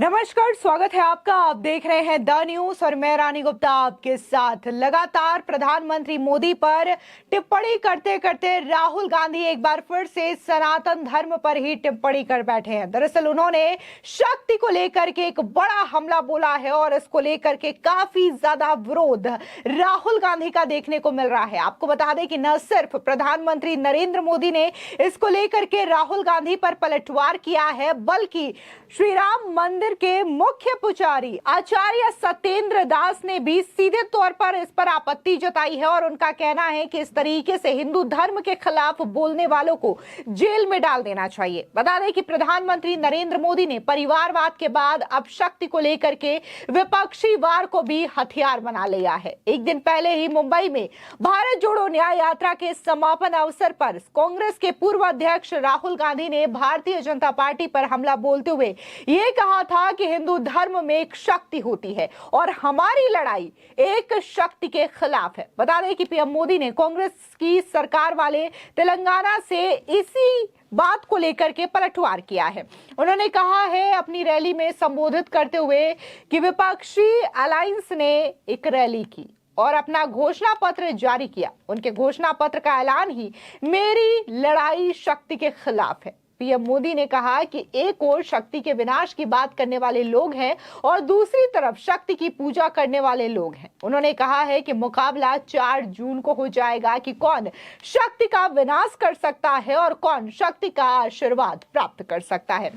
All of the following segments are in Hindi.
नमस्कार, स्वागत है आपका। आप देख रहे हैं द न्यूज और मैं रानी गुप्ता आपके साथ। लगातार प्रधानमंत्री मोदी पर टिप्पणी करते करते राहुल गांधी एक बार फिर से सनातन धर्म पर ही टिप्पणी कर बैठे हैं। दरअसल उन्होंने शक्ति को लेकर के एक बड़ा हमला बोला है और इसको लेकर के काफी ज्यादा विरोध राहुल गांधी का देखने को मिल रहा है। आपको बता दें कि न सिर्फ प्रधानमंत्री नरेंद्र मोदी ने इसको लेकर के राहुल गांधी पर पलटवार किया है, बल्कि श्री राम मंदिर के मुख्य पुजारी आचार्य सत्येंद्र दास ने भी सीधे तौर पर इस पर आपत्ति जताई है और उनका कहना है कि इस तरीके से हिंदू धर्म के खिलाफ बोलने वालों को जेल में डाल देना चाहिए। बता दें कि प्रधानमंत्री नरेंद्र मोदी ने परिवारवाद के बाद अब शक्ति को लेकर के विपक्षी वार को भी हथियार बना लिया है। एक दिन पहले ही मुंबई में भारत जोड़ो न्याय यात्रा के समापन अवसर पर कांग्रेस के पूर्व अध्यक्ष राहुल गांधी ने भारतीय जनता पार्टी पर हमला बोलते हुए यह कहा था कि हिंदू धर्म में एक शक्ति होती है और हमारी लड़ाई एक शक्ति के खिलाफ है। बता दें कि पीएम मोदी ने कांग्रेस की सरकार वाले तेलंगाना से इसी बात को लेकर के पलटवार किया है। उन्होंने कहा है अपनी रैली में संबोधित करते हुए कि विपक्षी अलायंस ने एक रैली की और अपना घोषणा पत्र जारी किया। उनके घोषणा पत्र का ऐलान ही मेरी लड़ाई शक्ति के खिलाफ है। पीएम मोदी ने कहा कि एक ओर शक्ति के विनाश की बात करने वाले लोग हैं और दूसरी तरफ शक्ति की पूजा करने वाले लोग हैं। उन्होंने कहा है कि मुकाबला 4 जून को हो जाएगा कि कौन शक्ति का विनाश कर सकता है और कौन शक्ति का आशीर्वाद प्राप्त कर सकता है।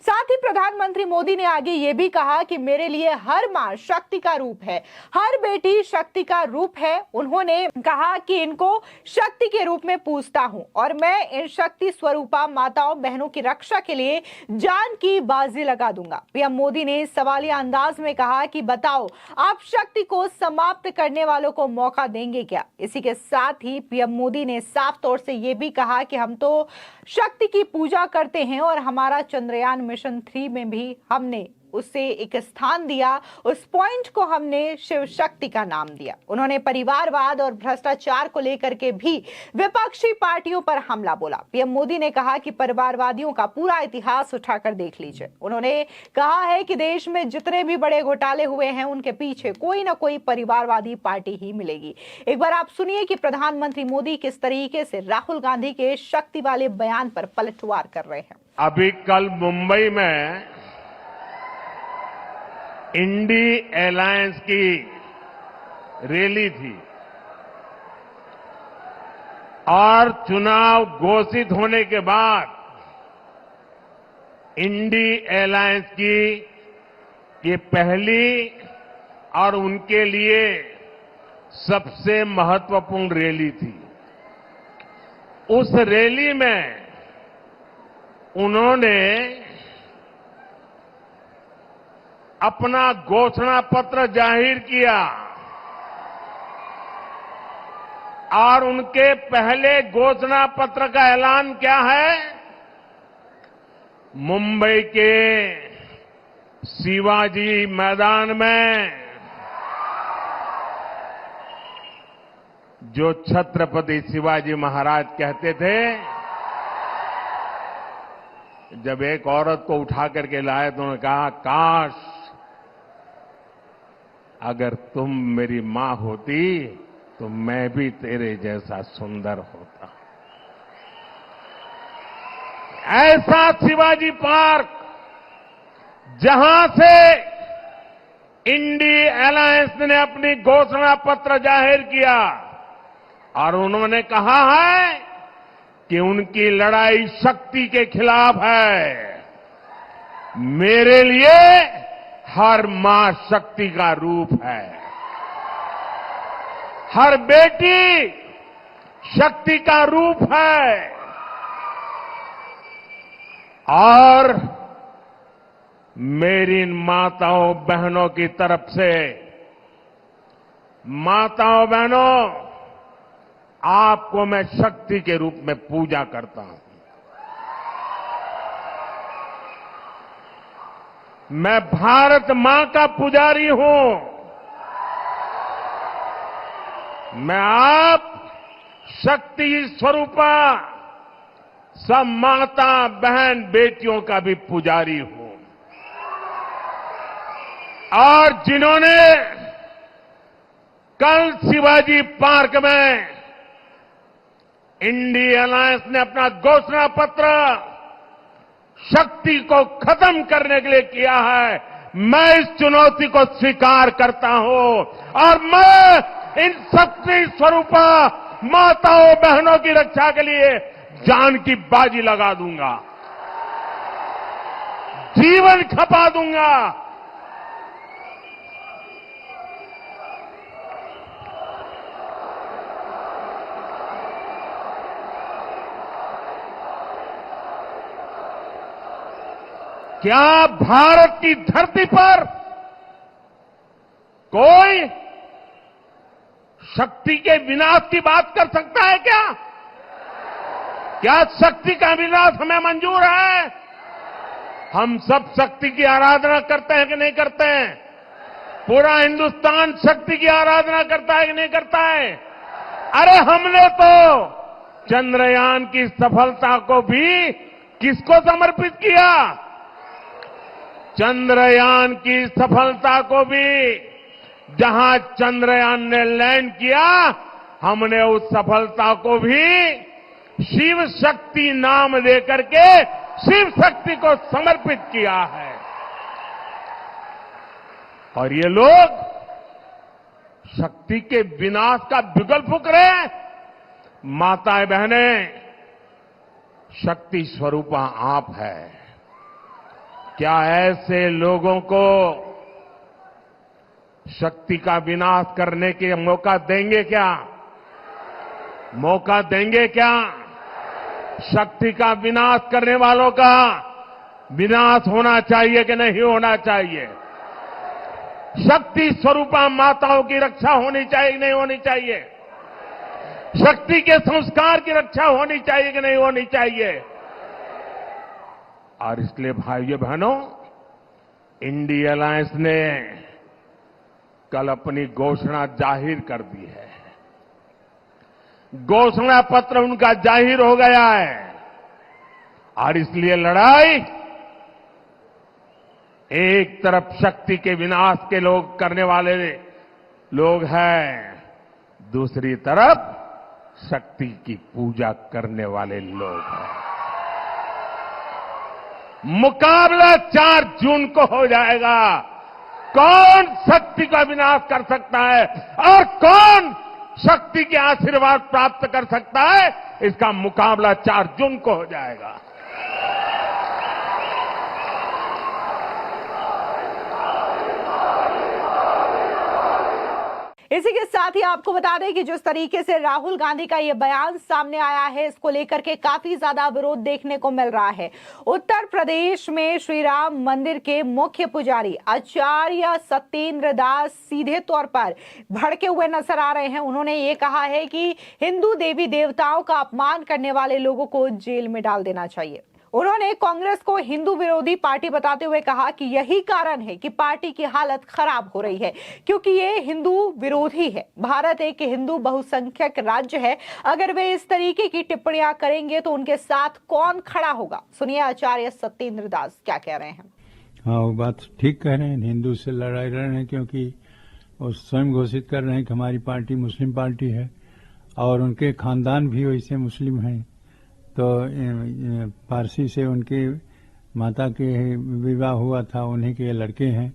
साथ ही प्रधानमंत्री मोदी ने आगे ये भी कहा कि मेरे लिए हर मां शक्ति का रूप है, हर बेटी शक्ति का रूप है। उन्होंने कहा कि इनको शक्ति के रूप में पूजता हूं और मैं इन शक्ति स्वरूपा माताओं बहनों की रक्षा के लिए जान की बाजी लगा दूंगा। पीएम मोदी ने सवालिया अंदाज में कहा कि बताओ आप शक्ति को समाप्त करने वालों को मौका देंगे क्या। इसी के साथ ही पीएम मोदी ने साफ तौर से यह भी कहा कि हम तो शक्ति की पूजा करते हैं और हमारा चंद्रयान मिशन 3 में भी हमने उसे एक स्थान दिया, उस पॉइंट को हमने शिव शक्ति का नाम दिया। उन्होंने परिवारवाद और भ्रष्टाचार को लेकर के भी विपक्षी पार्टियों पर हमला बोला। पीएम मोदी ने कहा कि परिवारवादियों का पूरा इतिहास उठाकर देख लीजिए। उन्होंने कहा है कि देश में जितने भी बड़े घोटाले हुए हैं उनके पीछे कोई ना कोई परिवारवादी पार्टी ही मिलेगी। एक बार आप सुनिए कि प्रधानमंत्री मोदी किस तरीके से राहुल गांधी के शक्ति वाले बयान पर पलटवार कर रहे हैं। अभी कल मुंबई में इंडी अलायंस की रैली थी और चुनाव घोषित होने के बाद इंडी अलायंस की ये पहली और उनके लिए सबसे महत्वपूर्ण रैली थी। उस रैली में उन्होंने अपना घोषणा पत्र जाहिर किया और उनके पहले घोषणा पत्र का ऐलान क्या है? मुंबई के शिवाजी मैदान में जो छत्रपति शिवाजी महाराज कहते थे, जब एक औरत को उठा करके लाए तो उन्होंने कहा काश अगर तुम मेरी मां होती तो मैं भी तेरे जैसा सुंदर होता। ऐसा शिवाजी पार्क जहां से इंडी अलायंस ने अपनी घोषणा पत्र जाहिर किया और उन्होंने कहा है कि उनकी लड़ाई शक्ति के खिलाफ है। मेरे लिए हर मां शक्ति का रूप है, हर बेटी शक्ति का रूप है और मेरी माताओं बहनों की तरफ से, माताओं बहनों, आपको मैं शक्ति के रूप में पूजा करता हूं। मैं भारत मां का पुजारी हूं। मैं आप शक्ति स्वरूपा सब माता बहन बेटियों का भी पुजारी हूं। और जिन्होंने कल शिवाजी पार्क में इंडिया अलायंस ने अपना घोषणा पत्र शक्ति को खत्म करने के लिए किया है, मैं इस चुनौती को स्वीकार करता हूं और मैं इन शक्ति स्वरूपा माताओं बहनों की रक्षा के लिए जान की बाजी लगा दूंगा, जीवन खपा दूंगा। क्या भारत की धरती पर कोई शक्ति के विनाश की बात कर सकता है क्या? क्या शक्ति का विनाश हमें मंजूर है? हम सब शक्ति की आराधना करते हैं कि नहीं करते हैं? पूरा हिंदुस्तान शक्ति की आराधना करता है कि नहीं करता है? अरे हमने तो चंद्रयान की सफलता को भी किसको समर्पित किया? चंद्रयान की सफलता को भी, जहां चंद्रयान ने लैंड किया, हमने उस सफलता को भी शिव शक्ति नाम देकर के शिव शक्ति को समर्पित किया है। और ये लोग शक्ति के विनाश का बिगुल फूंक रहे हैं। माताएं बहनें, शक्ति स्वरूपा आप है। क्या ऐसे लोगों को शक्ति का विनाश करने के मौका देंगे क्या? मौका देंगे क्या? शक्ति का विनाश करने वालों का विनाश होना चाहिए कि नहीं होना चाहिए? शक्ति स्वरूपा माताओं की रक्षा होनी चाहिए कि नहीं होनी चाहिए? शक्ति के संस्कार की रक्षा होनी चाहिए कि नहीं होनी चाहिए? और इसलिए भाइयों बहनों, इंडिया अलायंस ने कल अपनी घोषणा जाहिर कर दी है। घोषणा पत्र उनका जाहिर हो गया है और इसलिए लड़ाई एक तरफ शक्ति के विनाश के लोग करने वाले लोग हैं, दूसरी तरफ शक्ति की पूजा करने वाले लोग हैं। मुकाबला 4 जून को हो जाएगा। कौन शक्ति का विनाश कर सकता है और कौन शक्ति के आशीर्वाद प्राप्त कर सकता है, इसका मुकाबला 4 जून को हो जाएगा। इसी के साथ ही आपको बता दें कि जिस तरीके से राहुल गांधी का ये बयान सामने आया है, इसको लेकर के काफी ज्यादा विरोध देखने को मिल रहा है। उत्तर प्रदेश में श्री राम मंदिर के मुख्य पुजारी आचार्य सत्येंद्र दास सीधे तौर पर भड़के हुए नजर आ रहे हैं। उन्होंने ये कहा है कि हिंदू देवी देवताओं का अपमान करने वाले लोगों को जेल में डाल देना चाहिए। उन्होंने कांग्रेस को हिंदू विरोधी पार्टी बताते हुए कहा कि यही कारण है कि पार्टी की हालत खराब हो रही है, क्योंकि ये हिंदू विरोधी है। भारत एक हिंदू बहुसंख्यक राज्य है। अगर वे इस तरीके की टिप्पणियां करेंगे तो उनके साथ कौन खड़ा होगा? सुनिए आचार्य सत्येंद्र दास क्या कह रहे हैं। हाँ, वो बात ठीक कह रहे हैं। हिंदू से लड़ाई लड़ रहे हैं क्योंकि वो स्वयं घोषित कर रहे हैं कि हमारी पार्टी मुस्लिम पार्टी है और उनके खानदान भी वैसे मुस्लिम हैं। तो पारसी से उनके माता के विवाह हुआ था, उन्हीं के लड़के हैं।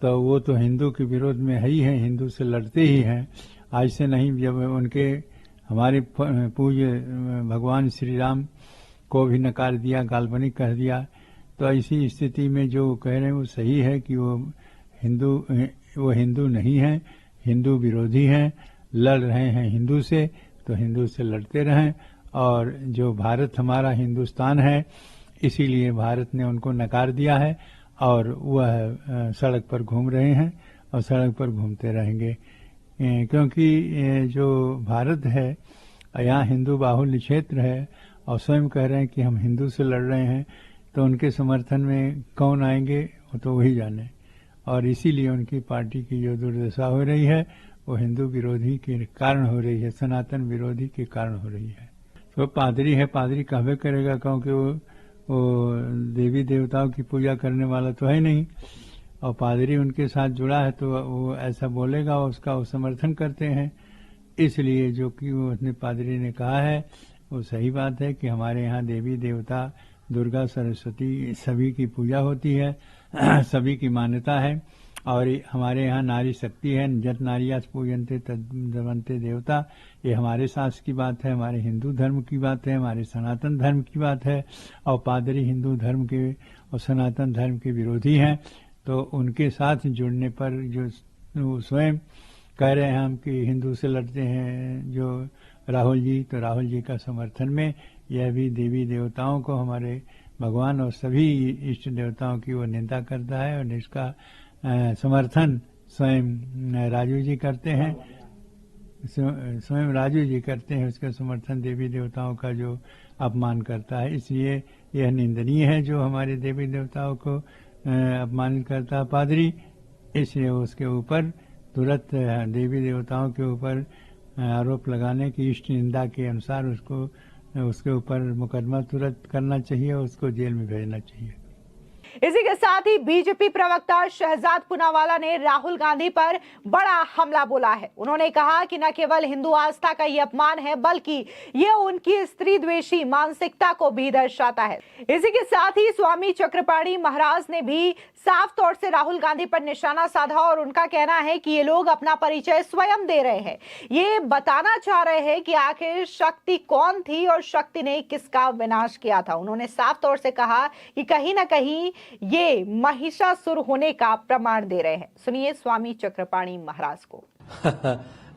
तो वो तो हिंदू के विरोध में है ही है, हिंदू से लड़ते ही हैं। आज से नहीं, जब उनके हमारे पूज्य भगवान श्री राम को भी नकार दिया, काल्पनिक कह दिया। तो ऐसी स्थिति में जो कह रहे हैं वो सही है कि वो हिंदू नहीं है, हिंदू विरोधी हैं, लड़ रहे हैं हिंदू से, तो हिंदू से लड़ते रहें। और जो भारत हमारा हिंदुस्तान है, इसीलिए भारत ने उनको नकार दिया है और वह सड़क पर घूम रहे हैं और सड़क पर घूमते रहेंगे, क्योंकि जो भारत है यहाँ हिंदू बाहुल्य क्षेत्र है और स्वयं कह रहे हैं कि हम हिंदू से लड़ रहे हैं। तो उनके समर्थन में कौन आएंगे वो तो वही जाने। और इसीलिए उनकी पार्टी की जो दुर्दशा हो रही है वो हिंदू विरोधी के कारण हो रही है, सनातन विरोधी के कारण हो रही है। तो पादरी है, पादरी कहवे करेगा, क्योंकि वो देवी देवताओं की पूजा करने वाला तो है नहीं। और पादरी उनके साथ जुड़ा है तो वो ऐसा बोलेगा, उसका वो समर्थन करते हैं। इसलिए जो कि वो अपने पादरी ने कहा है वो सही बात है कि हमारे यहाँ देवी देवता दुर्गा सरस्वती सभी की पूजा होती है, सभी की मान्यता है। और हमारे यहाँ नारी शक्ति है, जत नारियास पूजनते तद्वंते देवता। ये हमारे शास्त्र की बात है, हमारे हिंदू धर्म की बात है, हमारे सनातन धर्म की बात है। और पादरी हिंदू धर्म के और सनातन धर्म के विरोधी हैं, तो उनके साथ जुड़ने पर जो स्वयं कह रहे हैं हम कि हिंदू से लड़ते हैं जो राहुल जी, तो राहुल जी का समर्थन में यह भी देवी देवताओं को, हमारे भगवान और सभी इष्ट देवताओं की वो निंदा करता है। और इसका समर्थन स्वयं राजू जी करते हैं, स्वयं राजू जी करते हैं उसका समर्थन देवी देवताओं का जो अपमान करता है। इसलिए यह निंदनीय है जो हमारे देवी देवताओं को अपमानित करता है पादरी। इसलिए उसके ऊपर तुरंत देवी देवताओं के ऊपर आरोप लगाने की इष्ट निंदा के अनुसार उसके ऊपर मुकदमा तुरंत करना चाहिए और उसको जेल में भेजना चाहिए। इसी के साथ ही बीजेपी प्रवक्ता शहजाद पूनावाला ने राहुल गांधी पर बड़ा हमला बोला है। उन्होंने कहा कि न केवल हिंदू आस्था का ये अपमान है बल्कि ये उनकी स्त्री द्वेषी मानसिकता को भी दर्शाता है। इसी के साथ ही स्वामी चक्रपाणी महाराज ने भी साफ तौर से राहुल गांधी पर निशाना साधा और उनका कहना है कि ये लोग अपना परिचय स्वयं दे रहे हैं, ये बताना चाह रहे हैं कि आखिर शक्ति कौन थी और शक्ति ने किसका विनाश किया था। उन्होंने साफ तौर से कहा कि कहीं ना कहीं ये महिषासुर होने का प्रमाण दे रहे हैं। सुनिए स्वामी चक्रपाणी महाराज को।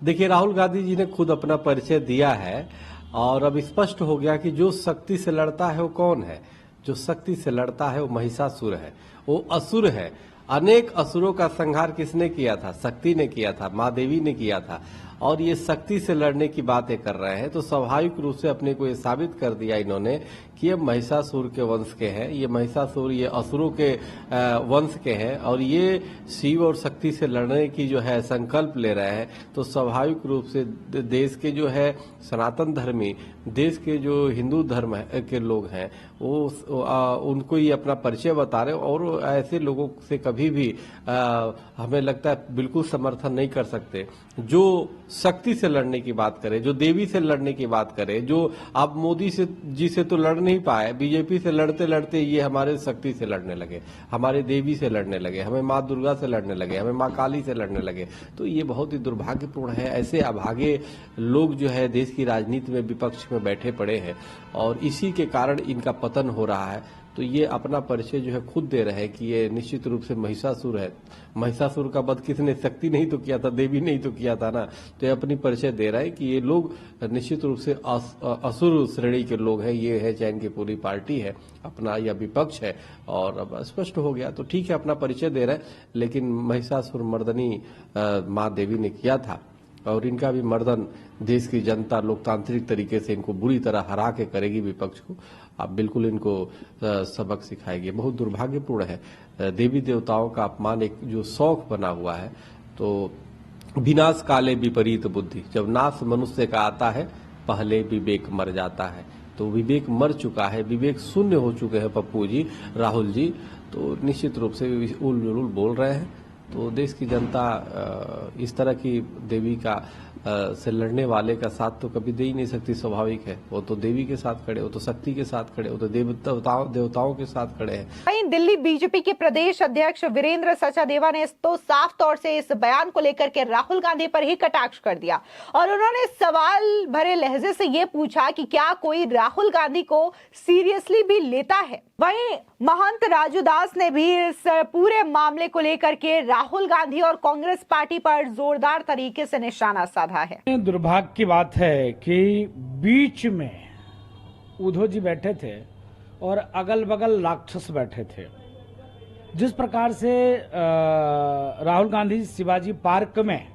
देखिए, राहुल गांधी जी ने खुद अपना परिचय दिया है और अब स्पष्ट हो गया कि जो शक्ति से लड़ता है वो कौन है। जो शक्ति से लड़ता है वो महिषासुर है, वो असुर है। अनेक असुरों का संहार किसने किया था? शक्ति ने किया था, माँ देवी ने किया था। और ये शक्ति से लड़ने की बातें कर रहे हैं तो स्वाभाविक रूप से अपने को ये साबित कर दिया इन्होंने कि ये महिषासुर के वंश के हैं, ये महिषासुर ये असुरों के वंश के हैं और ये शिव और शक्ति से लड़ने की जो है संकल्प ले रहे हैं। तो स्वाभाविक रूप से देश के जो है सनातन धर्मी, देश के जो हिंदू धर्म के लोग हैं वो उनको ये अपना परिचय बता रहे और ऐसे लोगों से कभी भी हमें लगता है बिल्कुल समर्थन नहीं कर सकते। जो शक्ति से लड़ने की बात करे, जो देवी से लड़ने की बात करे, जो आप मोदी जी से तो लड़ नहीं पाए, बीजेपी से लड़ते लड़ते ये हमारे शक्ति से लड़ने लगे, हमारे देवी से लड़ने लगे, हमें माँ दुर्गा से लड़ने लगे, हमें माँ काली से लड़ने लगे। तो ये बहुत ही दुर्भाग्यपूर्ण है। ऐसे अभागे लोग जो है देश की राजनीति में विपक्ष में बैठे पड़े हैं और इसी के कारण इनका पतन हो रहा है। तो ये अपना परिचय जो है खुद दे रहे हैं कि ये निश्चित रूप से महिषासुर है। महिषासुर का वध किसने? शक्ति नहीं तो किया था, देवी नहीं तो किया था ना। तो ये अपनी परिचय दे रहा है कि ये लोग निश्चित रूप से असुर श्रेणी के लोग हैं। ये है चाहे इनकी पूरी पार्टी है अपना या विपक्ष है। और अब स्पष्ट हो गया तो ठीक है, अपना परिचय दे रहे हैं, लेकिन महिषासुर मर्दनी माँ देवी ने किया था और इनका भी मर्दन देश की जनता लोकतांत्रिक तरीके से इनको बुरी तरह हरा के करेगी विपक्ष को। आप बिल्कुल इनको सबक सिखाएंगे। बहुत दुर्भाग्यपूर्ण है। देवी देवताओं का अपमान एक जो शौक बना हुआ है। तो विनाश काले विपरीत बुद्धि, जब नाश मनुष्य का आता है पहले विवेक मर जाता है। तो विवेक मर चुका है, विवेक शून्य हो चुके हैं पप्पू जी, राहुल जी। तो निश्चित रूप से उल जुलूल बोल रहे हैं। तो देश की जनता इस तरह की देवी का से लड़ने वाले का साथ तो कभी दे ही नहीं सकती। स्वाभाविक है, वो तो देवी के साथ खड़े, वो तो शक्ति के साथ खड़े, वो तो देवताओं के साथ खड़े हैं। वहीं दिल्ली बीजेपी के प्रदेश अध्यक्ष वीरेंद्र सचादेवा ने तो साफ तौर से इस बयान को लेकर के राहुल गांधी पर ही कटाक्ष कर दिया और उन्होंने सवाल भरे लहजे से ये पूछा कि क्या कोई राहुल गांधी को सीरियसली भी लेता है। वहीं महंत राजू दास ने भी इस पूरे मामले को लेकर के राहुल गांधी और कांग्रेस पार्टी पर जोरदार तरीके से निशाना साधा है। दुर्भाग्य की बात है कि बीच में उद्धव जी बैठे थे और अगल बगल राक्षस बैठे थे। जिस प्रकार से राहुल गांधी शिवाजी पार्क में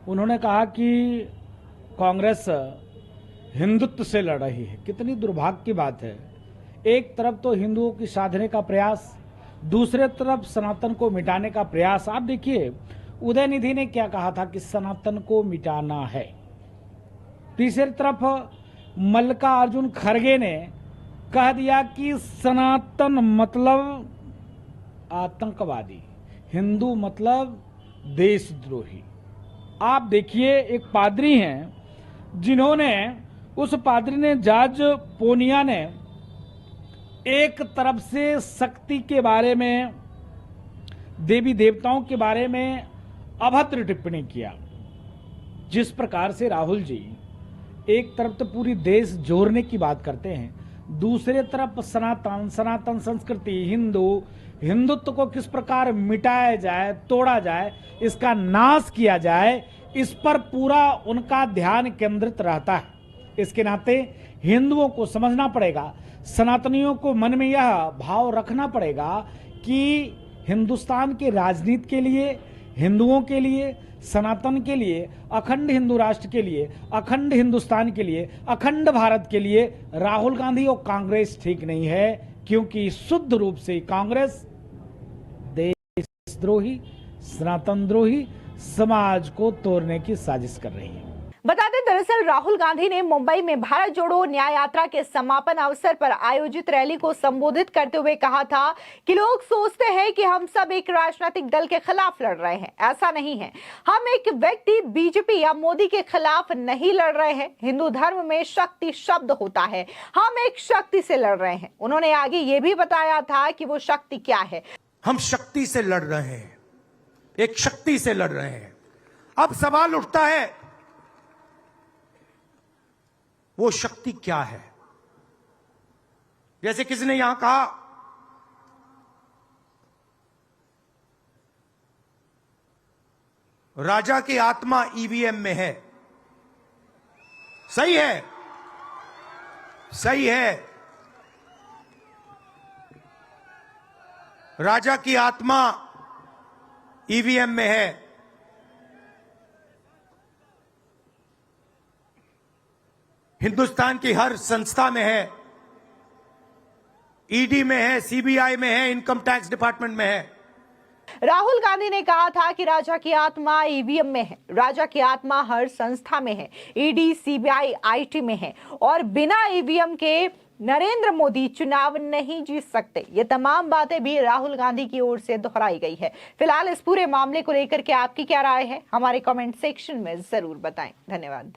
उन्होंने कहा कि कांग्रेस हिंदुत्व से लड़ रही है, कितनी दुर्भाग्य की बात है। एक तरफ तो हिंदुओं की साधने का प्रयास, दूसरे तरफ सनातन को मिटाने का प्रयास। आप देखिए उदयनिधि ने क्या कहा था कि सनातन को मिटाना है। तीसरी तरफ मल्लिकार्जुन खड़गे ने कह दिया कि सनातन मतलब आतंकवादी। हिंदू मतलब देशद्रोही। आप देखिए, एक पादरी हैं जिन्होंने, उस पादरी ने, जॉर्ज पोनिया ने एक तरफ से शक्ति के बारे में, देवी देवताओं के बारे में अभद्र टिप्पणी किया। जिस प्रकार से राहुल जी एक तरफ तो पूरी देश जोड़ने की बात करते हैं, दूसरे तरफ सनातन संस्कृति, हिंदुत्व को किस प्रकार मिटाया जाए, तोड़ा जाए, इसका नाश किया जाए, इस पर पूरा उनका ध्यान केंद्रित रहता है। इसके नाते हिंदुओं को समझना पड़ेगा, सनातनियों को मन में यह भाव रखना पड़ेगा कि हिंदुस्तान के राजनीति के लिए, हिंदुओं के लिए, सनातन के लिए, अखंड हिंदू राष्ट्र के लिए, अखंड हिंदुस्तान के लिए, अखंड भारत के लिए राहुल गांधी और कांग्रेस ठीक नहीं है, क्योंकि शुद्ध रूप से कांग्रेस देशद्रोही, सनातन द्रोही, समाज को तोड़ने की साजिश कर रही है। बता दें, दरअसल राहुल गांधी ने मुंबई में भारत जोड़ो न्याय यात्रा के समापन अवसर पर आयोजित रैली को संबोधित करते हुए कहा था कि लोग सोचते हैं कि हम सब एक राजनीतिक दल के खिलाफ लड़ रहे हैं। ऐसा नहीं है। हम एक व्यक्ति बीजेपी या मोदी के खिलाफ नहीं लड़ रहे हैं। हिंदू धर्म में शक्ति शब्द होता है, हम एक शक्ति से लड़ रहे हैं। उन्होंने आगे ये भी बताया था कि वो शक्ति क्या है। हम शक्ति से लड़ रहे हैं, एक शक्ति से लड़ रहे हैं। अब सवाल उठता है, वो शक्ति क्या है? जैसे किसी ने यहां कहा, राजा की आत्मा ईवीएम में है। सही है, सही है। राजा की आत्मा ईवीएम में है। हिंदुस्तान की हर संस्था में है, ईडी में है, सीबीआई में है, इनकम टैक्स डिपार्टमेंट में है। राहुल गांधी ने कहा था कि राजा की आत्मा ईवीएम में है, राजा की आत्मा हर संस्था में है, ईडी, सीबीआई, आईटी में है, और बिना ईवीएम के नरेंद्र मोदी चुनाव नहीं जीत सकते। ये तमाम बातें भी राहुल गांधी की ओर से दोहराई गई है। फिलहाल इस पूरे मामले को लेकर के आपकी क्या राय है, हमारे कमेंट सेक्शन में जरूर बताएं। धन्यवाद।